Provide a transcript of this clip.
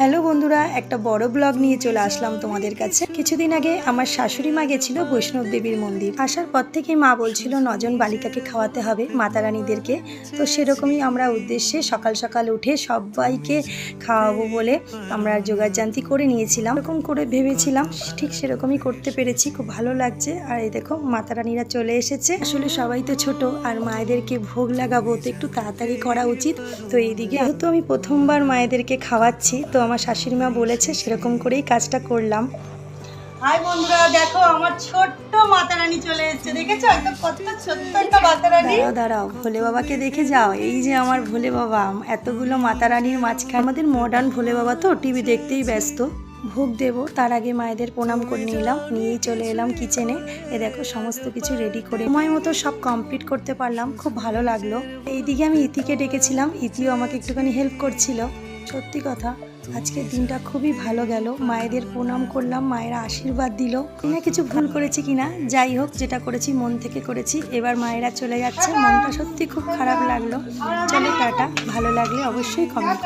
Hello বন্ধুরা, একটা বড় ব্লগ নিয়ে চলে আসলাম তোমাদের কাছে। কিছুদিন আগে আমার শাশুড়ি মা গেছিল বৈষ্ণব দেবীর মন্দির। আসার পর থেকেই মা বলছিল 9 জন বালিকাকে খাওয়াতে হবে, মাতা রানীদেরকে। তো সেরকমই আমরা উদ্দেশ্যে সকাল সকাল উঠে সবাইকে খাওয়াবো বলে আমরা জোগাড়জান্তি করে নিয়েছিলাম। এরকম করে ভেবেছিলাম, ঠিক সেরকমই করতে পেরেছি। খুব ভালো লাগছে। আর এই দেখো মাতা রানীরা চলে এসেছে। আসলে সবাই তো ছোট, আর মায়েদেরকে ভোগ লাগাবো তো একটু তাড়াতাড়ি করা উচিত। তো এইদিকে যেহেতু আমি প্রথমবার মায়েদেরকে খাওয়াচ্ছি, তো আমার শাশুড়ি মা বলেছে সেরকম করেই কাজটা করলাম। হাই বন্ধুরা, দেখো আমার ছোট্ট মাতা রানী চলে এসেছে। দেখেছো একদম কত ছোট্ট একটা মাতা রানী। দাঁড়াও দাঁড়াও, ভোলে বাবাকে দেখে যাও। এই যে আমার ভোলে বাবা, এতগুলো মাতা রানীর মাঝখানে। আমাদের মডার্ন ভোলে বাবা তো টিভি দেখতেই ব্যস্ত। ভোগ দেব তার আগে মায়েদের প্রণাম করে নিলাম, নিয়েই চলে এলাম কিচেনে। এ দেখো সমস্ত কিছু রেডি করে সময় মতো সব কমপ্লিট করতে পারলাম, খুব ভালো লাগলো। এইদিকে আমি ইতিকে ডেকেছিলাম, ইতিও আমাকে একটুখানি হেল্প করছিল। সত্যি কথা, আজকের দিনটা খুবই ভালো গেল। মায়েদের প্রণাম করলাম, মায়েরা আশীর্বাদ দিল। না কিছু ভুল করেছি কিনা, যাই হোক যেটা করেছি মন থেকে করেছি। এবার মায়েরা চলে যাচ্ছে, মনটা সত্যি খুব খারাপ লাগলো। চলো টাটা, ভালো লাগলে অবশ্যই কমেন্ট